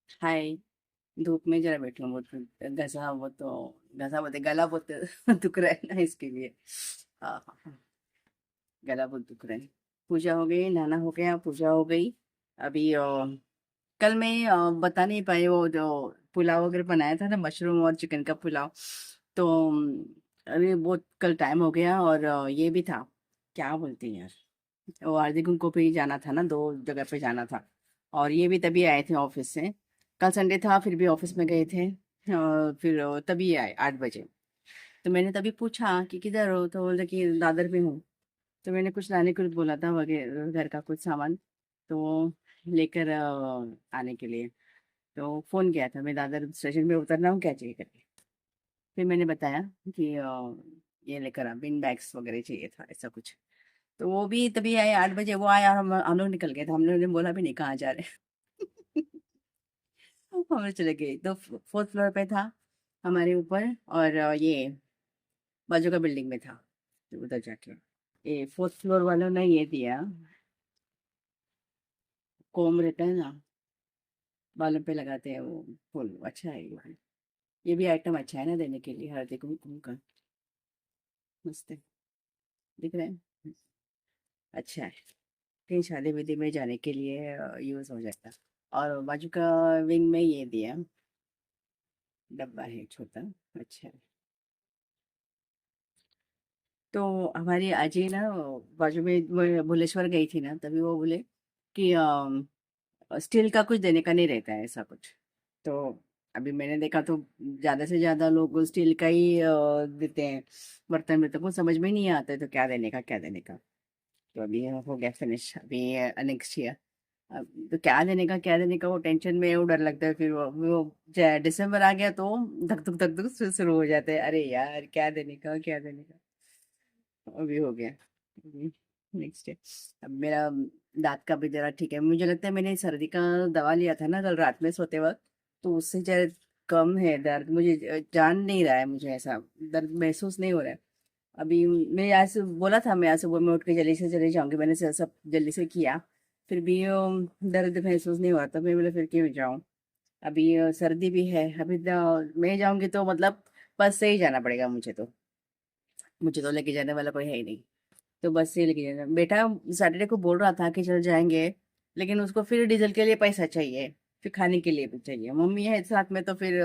हाय। धूप में जरा बैठी हूँ, बहुत घसा बोलते गला बहुत दुख रहा है ना, इसके लिए। हाँ हाँ हाँ, गला बहुत दुख रहा है। पूजा हो गई, नहाना हो गया, पूजा हो गई। अभी कल मैं बता नहीं पाई, वो जो पुलाव वगैरह बनाया था ना, मशरूम और चिकन का पुलाव। तो अरे बहुत कल टाइम हो गया, और ये भी था, क्या बोलते हैं यार, वो हार्दिक उनको पे ही जाना था ना, दो जगह पे जाना था। और ये भी तभी आए थे ऑफिस से। कल संडे था, फिर भी ऑफिस में गए थे। फिर तभी आए 8 बजे। तो मैंने तभी पूछा कि किधर हो, तो बोले कि दादर पे हूँ। तो मैंने कुछ लाने को बोला था वगैरह, घर का कुछ सामान। तो वो लेकर आने के लिए। तो फोन किया था, मैं दादर स्टेशन पे उतरना हूँ, क्या चाहिए करके। फिर मैंने बताया कि ये लेकर आ, बिन बैग्स वगैरह चाहिए था, ऐसा कुछ। तो वो भी तभी आए 8 बजे, वो आया और हम लोग निकल गए थे, हम लोगों ने बोला भी नहीं कहाँ जा रहे। हम लोग चले गए तो फोर्थ फ्लोर पे था हमारे ऊपर, और ये बाजू का बिल्डिंग में था। तो उधर जाके ये फोर्थ फ्लोर वालों ने ये दिया, कोम रहता है ना, बालों पे लगाते हैं वो फूल, अच्छा है ये भी आइटम अच्छा है ना देने के लिए, हर देखो का मस्त है, दिख रहा है, अच्छा है। कहीं शादी विदी में जाने के लिए यूज हो जाता। और बाजू का विंग में ये दिया, डब्बा है छोटा, अच्छा है। तो हमारी आजी ना, बाजू में वो भुलेश्वर गई थी ना, तभी वो बोले कि स्टील का कुछ देने का नहीं रहता है, ऐसा कुछ। तो अभी मैंने देखा तो ज्यादा से ज्यादा लोग स्टील का ही देते हैं बर्तन में, तो कुछ समझ में नहीं आता है, तो क्या देने का क्या देने का। तो अभी हो गया फिनिश, अभी नेक्स्ट ईयर। अब तो क्या देने का, वो टेंशन में वो डर लगता है, फिर दिसंबर आ गया तो धक धक धक धक शुरू हो जाते हैं, अरे यार क्या देने का क्या देने का। अभी हो गया, नेक्स्ट डे। अब मेरा दांत का भी जरा ठीक है, मुझे लगता है मैंने सर्दी का दवा लिया था ना कल रात में सोते वक्त, तो उससे जरा कम है दर्द, मुझे जान नहीं रहा है, मुझे ऐसा दर्द महसूस नहीं हो रहा है। अभी मैं आज बोला था, मैं आज सुबह में उठ के जल्दी से चले जाऊंगी, मैंने सब जल्दी से किया। फिर भी दर्द महसूस नहीं हुआ, तब मैं बोले फिर क्यों जाऊं। अभी सर्दी भी है, अभी मैं जाऊंगी तो मतलब बस से ही जाना पड़ेगा मुझे तो लेके जाने वाला कोई है ही नहीं। तो बस से लेके जाना बेटा, सैटरडे को बोल रहा था कि चल जाएंगे, लेकिन उसको फिर डीजल के लिए पैसा चाहिए, फिर खाने के लिए भी चाहिए, मम्मी है साथ में, तो फिर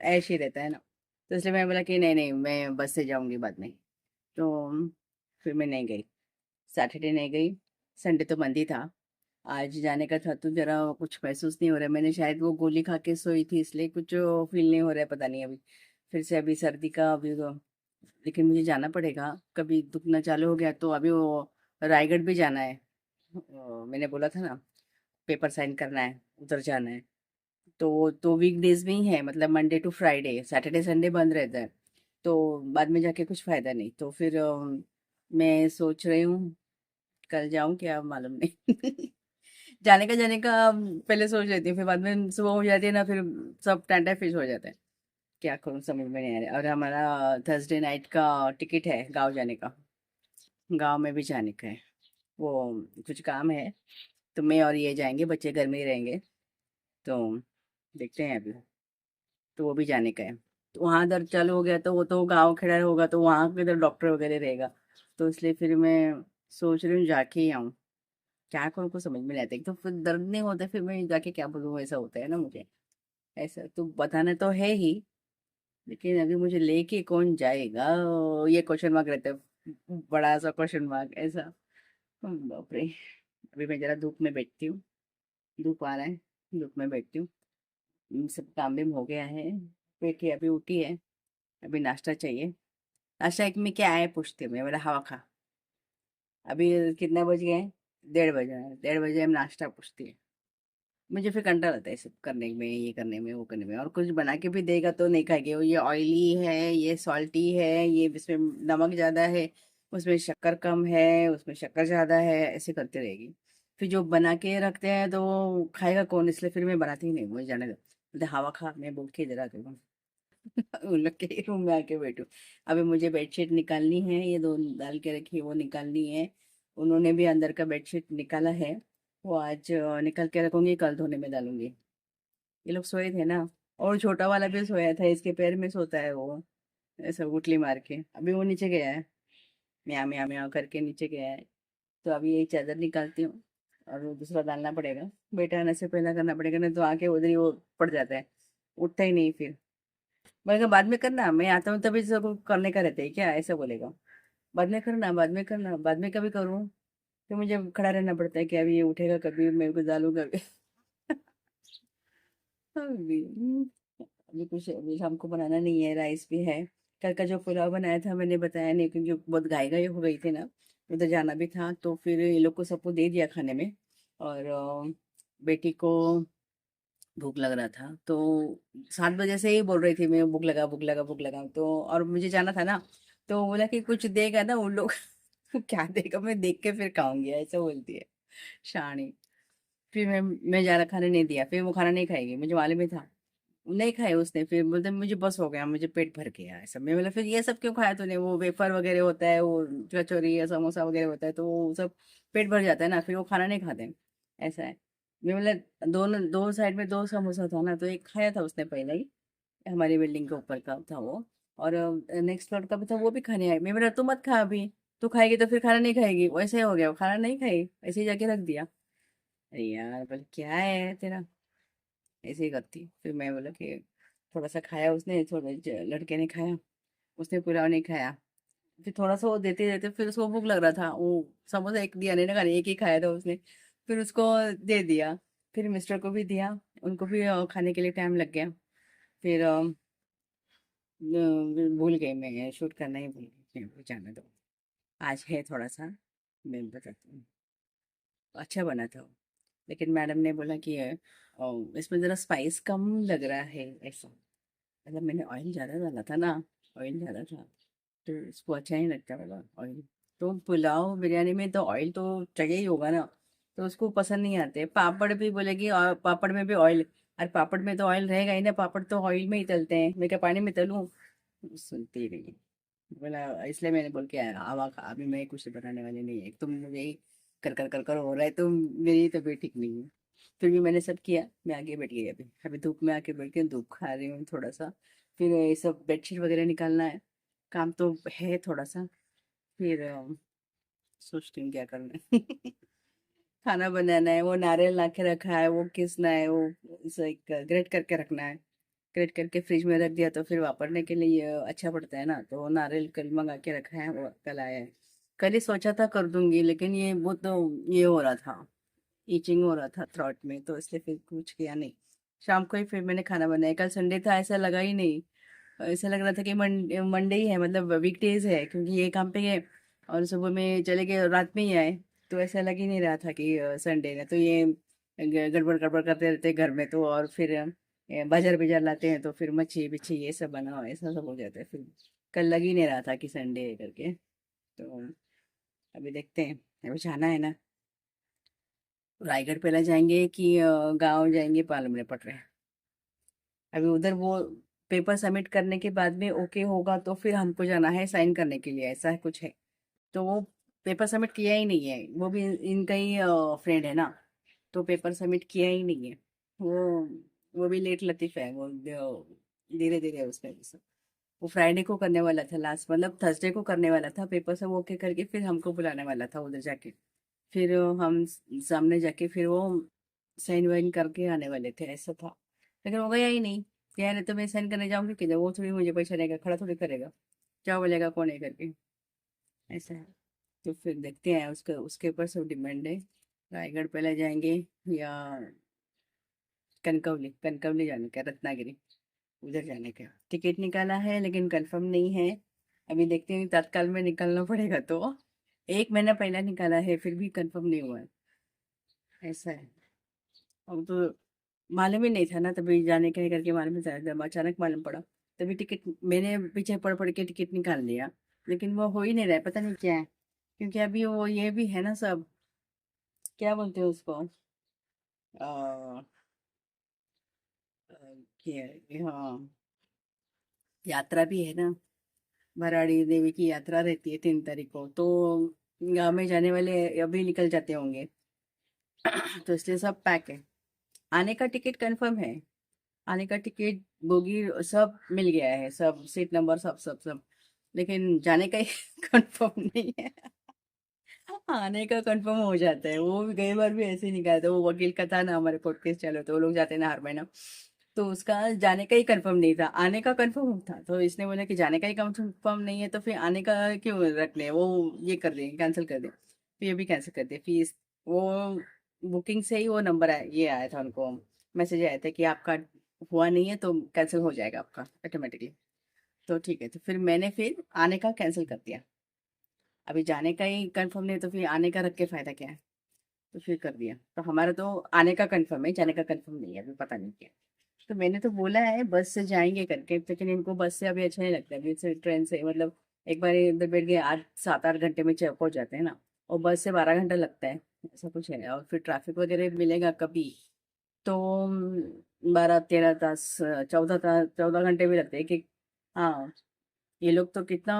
ऐश ही रहता है ना। तो इसलिए मैं बोला कि नहीं नहीं, मैं बस से जाऊंगी बाद में। तो फिर मैं नहीं गई, सैटरडे नहीं गई। संडे तो बंद ही था। आज जाने का था तो जरा कुछ महसूस नहीं हो रहा है, मैंने शायद वो गोली खा के सोई थी, इसलिए कुछ फील नहीं हो रहा है, पता नहीं अभी। फिर से अभी सर्दी का अभी लेकिन मुझे जाना पड़ेगा, कभी दुखना चालू हो गया तो अभी वो रायगढ़ भी जाना है। मैंने बोला था ना, पेपर साइन करना है, उधर जाना है। तो वो तो वीकडेज में ही है, मतलब Monday to Friday, Saturday Sunday बंद रहता है। तो बाद में जाके कुछ फायदा नहीं, तो फिर मैं सोच रही हूँ कल जाऊं क्या, मालूम नहीं। जाने का पहले सोच लेती हूँ, फिर बाद में सुबह हो जाती है ना, फिर सब टाइम फिश हो जाता है। क्या करूँ समझ में नहीं आ रहा, और हमारा थर्सडे नाइट का टिकट है गांव जाने का, गांव में भी जाने का है। वो कुछ काम है, तो मैं और ये जाएंगे, बच्चे घर में ही रहेंगे। तो देखते हैं अभी, तो वो भी जाने का है। तो वहाँ दर्द चालू हो गया तो वो तो गांव खड़ा होगा, तो वहाँ के इधर डॉक्टर वगैरह रहेगा। तो इसलिए फिर मैं सोच रही हूँ जाके ही आऊँ। क्या करूँ कुछ समझ में नहीं आता, एक तो फिर दर्द नहीं होता, फिर मैं जाके क्या बोलूँ, ऐसा होता है ना मुझे। ऐसा तो बताना तो है ही, लेकिन अभी मुझे लेके कौन जाएगा, ये क्वेश्चन मार्क रहता है, बड़ा सा क्वेश्चन मार्क ऐसा। बाप रे। अभी मैं जरा धूप में बैठती हूँ, धूप आ रहा है, धूप में बैठती हूँ। सब काम भी हो गया है, बेटी अभी उठी है, अभी नाश्ता चाहिए। नाश्ता एक में क्या है पूछती हूँ मैं, मेरा हवा खा। अभी कितना बज गए हैं? 1:30 बजे हैं, 1:30 बजे हम नाश्ता पूछती है। मुझे फिर कंटाल आता है सब करने में, ये करने में वो करने में, और कुछ बना के भी देगा तो नहीं खाएंगे, वो ये ऑयली है, ये सॉल्टी है, ये इसमें नमक ज्यादा है, उसमें शक्कर कम है, उसमें शक्कर ज्यादा है, ऐसे करते रहेगी। फिर जो बना के रखते हैं तो वो खाएगा कौन, इसलिए फिर मैं बनाती ही नहीं, मुझे जाने दो, बोलते हवा खा, मैं बोल के जरा दूँ। उन लोग के रूम में आके बैठू। अभी मुझे बेडशीट निकालनी है, ये दो डाल के रखी है, वो निकालनी है। उन्होंने भी अंदर का बेडशीट निकाला है, वो आज निकाल के रखूंगी, कल धोने में डालूंगी। ये लोग सोए थे ना, और छोटा वाला भी सोया था, इसके पैर में सोता है वो, ऐसा गुटली मार के। अभी वो नीचे गया है, म्याँ म्याँ म्याँ करके नीचे गया है। तो अभी यही चादर निकालती हूँ, और वो दूसरा डालना पड़ेगा। बेटा आने से पहले करना पड़ेगा, नहीं तो आके उधर ही वो पड़ जाता है, उठता ही नहीं फिर। बोलेगा बाद में करना, मैं आता हूँ तभी सब करने का रहता है क्या, ऐसा बोलेगा। बाद में करना, बाद में करना, बाद में कभी करूँ। फिर मुझे खड़ा रहना पड़ता है कि अभी ये उठेगा कभी, मेरे को डालू कभी। अभी अभी कुछ, अभी शाम को बनाना नहीं है, राइस भी है। कल का जो पुलाव बनाया था मैंने बताया नहीं, क्योंकि बहुत घाई घाई हो गई थी ना, उधर जाना भी था, तो फिर ये लोग को सबको दे दिया खाने में। और बेटी को भूख लग रहा था, तो 7 बजे से ही बोल रही थी मैं, भूख लगा भूख लगा भूख लगा, तो और मुझे जाना था ना, तो बोला कि कुछ देगा ना उन लोग। क्या देगा, मैं देख के फिर खाऊंगी, ऐसा बोलती है शानी। फिर मैं ज्यादा खाने नहीं दिया, फिर वो खाना नहीं खाएगी, मुझे मालूम ही था। नहीं खाए उसने, फिर बोलते मुझे बस हो गया, मुझे पेट भर गया ऐसा। मैं बोला फिर ये सब क्यों खाया तूने, वो वेफर वगैरह होता है, वो कचौरी या समोसा वगैरह होता है, तो वो सब पेट भर जाता है ना, फिर वो खाना नहीं खाते, ऐसा है। मैं बोला दोनों, दो साइड में दो समोसा था ना, तो एक खाया था उसने पहले ही, हमारी बिल्डिंग के ऊपर का था वो, और नेक्स्ट फ्लोर का भी था, वो भी खाने आए। मैं बोला तू मत खा अभी, तू खाएगी तो फिर खाना नहीं खाएगी, वैसे ही हो गया, वो खाना नहीं खाई, ऐसे ही जाके रख दिया। अरे यार बोले क्या है तेरा, ऐसे ही करती। फिर मैं बोला कि थोड़ा सा खाया उसने, थोड़ा लड़के ने खाया, उसने पुलाव नहीं खाया। फिर थोड़ा सा वो देते देते फिर उसको भूख लग रहा था, वो समोसा एक दिया नहीं ना खाने, एक ही खाया था उसने, फिर उसको दे दिया। फिर मिस्टर को भी दिया, उनको भी खाने के लिए टाइम लग गया। फिर भूल गई, मैं शूट करना ही भूल गई, जाने दो। आज है थोड़ा सा, मैं बताती हूँ। अच्छा बना था वो। लेकिन मैडम ने बोला कि इसमें ज़रा स्पाइस कम लग रहा है ऐसा। मतलब मैंने ऑयल ज़्यादा डाला था ना, ऑयल ज़्यादा था, तो उसको अच्छा नहीं लगता वाला ऑयल। तो पुलाव बिरयानी में तो ऑयल तो चाहिए ही होगा ना, तो उसको पसंद नहीं आते। पापड़ भी बोलेगी, और पापड़ में भी ऑयल, और पापड़ में तो ऑयल रहेगा ही ना, पापड़ तो ऑयल में ही तलते हैं, मैं क्या पानी में तलूँ। सुनती नहीं, बोला इसलिए मैंने बोल के आया आवा अभी मैं कुछ बनाने वाली नहीं है, तुम मुझे ही कर कर कर कर हो रहा है, तो मेरी तबीयत ठीक नहीं है। फिर भी मैंने सब किया, मैं आगे बैठ गई, अभी अभी धूप में आके बैठ के धूप खा रही हूँ थोड़ा सा। फिर ये सब बेडशीट वगैरह निकालना है, काम तो है थोड़ा सा। फिर सोचती हूँ क्या करना है। खाना बनाना है, वो नारियल ला के रखा है, वो किसना है, वो इसे ग्रेट करके रखना है। ग्रेट करके फ्रिज में रख दिया तो फिर वापरने के लिए अच्छा पड़ता है ना, तो वो नारियल कल मंगा के रखा है, वो कल आया है। कल ही सोचा था कर दूंगी, लेकिन ये वो तो ये हो रहा था, ईचिंग हो रहा था थ्रोट में, तो इसलिए फिर कुछ किया नहीं। शाम को ही फिर मैंने खाना बनाया, कल संडे था ऐसा लगा ही नहीं। ऐसा लग रहा था कि मंडे ही है, मतलब वीकडेज है, क्योंकि ये काम पे गए और सुबह में चले गए और रात में ही आए। तो ऐसा लग ही नहीं रहा था कि संडे है, तो ये गड़बड़ गड़बड़ करते रहते हैं घर में, तो और फिर बाजार बाजार लाते हैं, तो फिर मच्छी बिच्छी ये सब बनाओ, ऐसा सब हो जाता है फिर। कल लग ही नहीं रहा था कि संडे है करके। तो अभी देखते हैं, अभी जाना है ना, रायगढ़ पहले जाएंगे कि गांव जाएंगे, पालमरे पट रहे। अभी उधर वो पेपर सबमिट करने के बाद में ओके होगा, तो फिर हमको जाना है साइन करने के लिए, ऐसा है कुछ है। तो वो पेपर सबमिट किया ही नहीं है, वो भी इनका ही फ्रेंड है ना, तो पेपर सबमिट किया ही नहीं है वो भी लेट लतीफ है, वो धीरे धीरे उसमें भी सब। वो फ्राइडे को करने वाला था लास्ट, मतलब थर्सडे को करने वाला था पेपर सब ओके करके, फिर हमको बुलाने वाला था उधर जाके। फिर हम सामने जाके फिर वो साइन वाइन करके आने वाले थे, ऐसा था। लेकिन वो गया ही नहीं, क्या नहीं, तो मैं साइन करने जाऊंगी किधर, वो थोड़ी मुझे पैसा देगा, खड़ा थोड़ी करेगा, क्या बोलेगा कौन है करके, ऐसा है। तो फिर देखते हैं, उसके उसके ऊपर सब डिपेंड है। रायगढ़ पहले जाएंगे या कनकवली, कनकवली जाने का, रत्नागिरी उधर जाने का। टिकट निकाला है लेकिन कंफर्म नहीं है, अभी देखते हैं, तत्काल में निकलना पड़ेगा तो। 1 महीना पहले निकाला है, फिर भी कंफर्म नहीं हुआ है, ऐसा है। अब तो मालूम ही नहीं था ना, तभी जाने का है करके मालूम नहीं था, जब अचानक मालूम पड़ा तभी टिकट, मैंने पीछे पड़ पड़ के टिकट निकाल लिया। लेकिन वो हो ही नहीं रहा है, पता नहीं क्या है, क्योंकि अभी वो ये भी है ना सब, क्या बोलते हैं उसको, आ, हाँ, यात्रा भी है ना, भराड़ी देवी की यात्रा रहती है 3 तारीख को, तो गाँव में जाने वाले अभी निकल जाते होंगे। तो इसलिए सब पैक है, आने का टिकट कंफर्म है, आने का टिकट, बोगी सब मिल गया है, सब सीट नंबर सब सब सब, लेकिन जाने का ही कंफर्म नहीं है। आने का कंफर्म हो जाता है, वो भी कई बार भी ऐसे ही निकाला था, वो वकील का था ना, हमारे कोर्ट केस चलो तो वो लोग जाते हैं ना हर महीना, तो उसका जाने का ही कंफर्म नहीं था, आने का कंफर्म था, तो इसने बोला कि जाने का ही कंफर्म नहीं है तो फिर आने का क्यों रखने, वो ये कर दें, कैंसिल कर दें, फिर ये भी कैंसिल कर दिया फीस। वो बुकिंग से ही वो नंबर आया, ये आया था उनको, मैसेज आया था कि आपका हुआ नहीं है तो कैंसिल हो जाएगा आपका ऑटोमेटिकली। तो ठीक है, तो फिर मैंने फिर आने का कैंसिल कर दिया। अभी जाने का ही कंफर्म नहीं है तो फिर आने का रख के फायदा क्या है, तो फिर कर दिया। तो हमारा तो आने का कंफर्म है, जाने का कंफर्म नहीं है, अभी पता नहीं क्या। तो मैंने तो बोला है बस से जाएंगे करके, लेकिन इनको बस से अभी अच्छा नहीं लगता है, अभी से ट्रेन से मतलब एक बार इधर बैठ गए 8 7 8 घंटे में पहुंच जाते हैं ना, और बस से 12 घंटा लगता है, ऐसा कुछ है, और फिर ट्रैफिक वगैरह मिलेगा कभी तो 12 13 तास, 14 घंटे भी लगते हैं कि। हाँ, ये लोग तो कितना,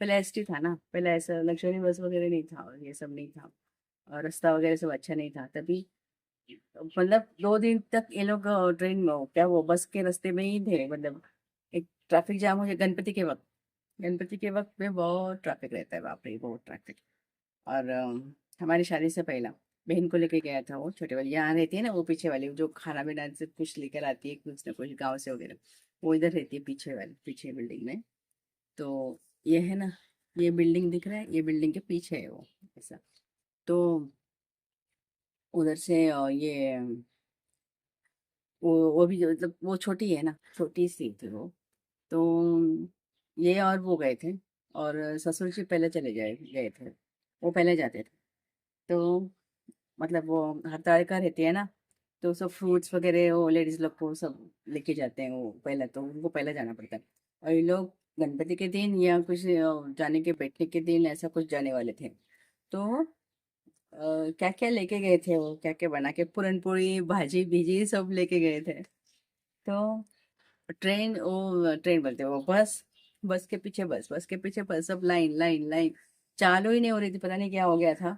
पहले एसटी था ना, पहले ऐसा लग्जरी बस वगैरह नहीं था और ये सब नहीं था, और रास्ता वगैरह सब अच्छा नहीं था तभी, मतलब 2 दिन तक ये लोग ट्रेन में क्या वो बस के रास्ते में ही थे, मतलब एक ट्रैफिक जाम हो जाए गणपति के वक्त, गणपति के वक्त में बहुत ट्रैफिक रहता है, बाप रे बहुत ट्रैफिक। और हमारी शादी से पहला बहन को लेके गया था, वो छोटे वाली यहाँ रहती है ना, वो पीछे वाली जो खाना पीना से कुछ लेकर आती है कुछ ना कुछ गाँव से वगैरह, वो इधर रहती है पीछे वाली, पीछे बिल्डिंग में। तो ये है ना, ये बिल्डिंग दिख रहा है, ये बिल्डिंग के पीछे है वो, ऐसा। तो उधर से ये वो भी मतलब वो छोटी है ना, छोटी सी थी वो। तो ये और वो गए थे, और ससुर जी पहले चले गए गए थे, वो पहले जाते थे। तो मतलब वो हड़ताल रहती है ना, तो सब फ्रूट्स वगैरह वो लेडीज लोग को सब लेके जाते हैं, वो पहले तो उनको पहले जाना पड़ता है, और ये लोग गणपति के दिन या कुछ जाने के बैठने के दिन ऐसा कुछ जाने वाले थे। तो क्या क्या लेके गए थे, वो क्या क्या बना के पूरन पूरी भाजी भीजी सब लेके गए थे। तो ट्रेन, वो ट्रेन बोलते हैं, वो बस, बस के पीछे बस, बस के पीछे बस, सब लाइन लाइन लाइन, चालू ही नहीं हो रही थी, पता नहीं क्या हो गया था,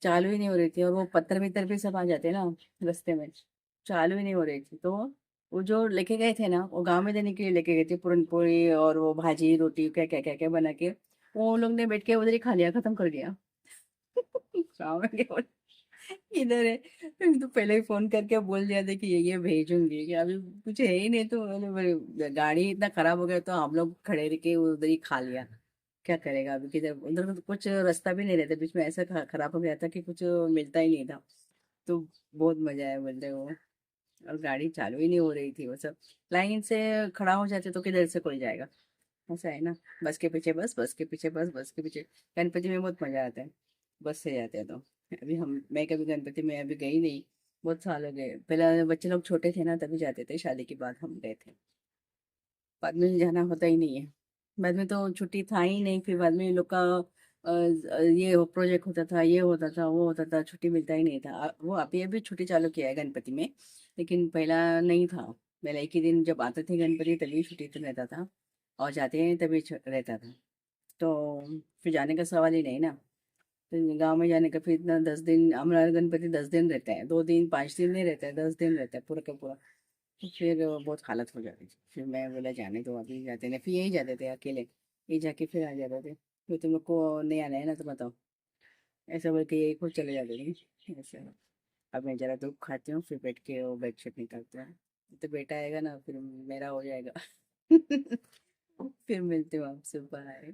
चालू ही नहीं हो रही थी, और वो पत्थर वित्तर भी सब आ जाते हैं ना रास्ते में, चालू ही नहीं हो रही थी। तो वो जो लेके गए थे ना, वो गाँव में देने के लिए लेके गए थे पूरन पूरी और वो भाजी रोटी क्या क्या क्या क्या बना के, वो लोग ने बैठ के उधर ही खा लिया, खत्म कर दिया। गाँव में केवल इधर है, तो पहले ही फोन करके बोल दिया था कि ये भेजूंगी, कि अभी कुछ है ही नहीं, तो गाड़ी इतना खराब हो गया तो हम लोग खड़े रह के उधर ही खा लिया। क्या करेगा अभी, किधर उधर तो कुछ रास्ता भी नहीं रहता, बीच में ऐसा खराब हो गया था कि कुछ मिलता ही नहीं था। तो बहुत मजा आया बोलते वो, और गाड़ी चालू ही नहीं हो रही थी, वो सब लाइन से खड़ा हो जाते तो किधर से कोई जाएगा, ऐसा है ना। बस के पीछे बस, बस के पीछे बस, बस के पीछे। गणपति में बहुत मजा आता है, बस से जाते हैं तो। अभी हम, मैं कभी गणपति में अभी गई नहीं, बहुत साल हो गए, पहले बच्चे लोग छोटे थे ना तभी जाते थे, शादी के बाद हम गए थे, बाद में जाना होता ही नहीं है। बाद में तो छुट्टी था ही नहीं, फिर बाद में इन लोग का ये प्रोजेक्ट होता था, ये होता था, वो होता था, छुट्टी मिलता ही नहीं था। वो अभी अभी छुट्टी चालू किया है गणपति में, लेकिन पहला नहीं था। पहले एक ही दिन जब आते थे गणपति तभी छुट्टी तो रहता था, और जाते हैं तभी रहता था। तो फिर जाने का सवाल ही नहीं ना। तो गाँव में जाने का फिर इतना 10 दिन, हमारा गणपति 10 दिन रहता है, 2 दिन 5 दिन नहीं रहता है, 10 दिन रहता है पूरा का पूरा। तो फिर बहुत हालत हो जाती थी, फिर मैं बोला जाने दो, अभी जाते नहीं, फिर यही जाते थे अकेले, ये जाके फिर आ जाते थे, फिर तुम लोग को नहीं आना है ना तो बताओ, ऐसा बोल के यही खुद चले जाते थे ऐसे। अब मैं जरा धूप खाती हूँ, फिर बैठ के वो बेडशीट निकालते हैं, तो बेटा आएगा ना फिर मेरा हो जाएगा। फिर मिलती हूँ आपसे, बाय।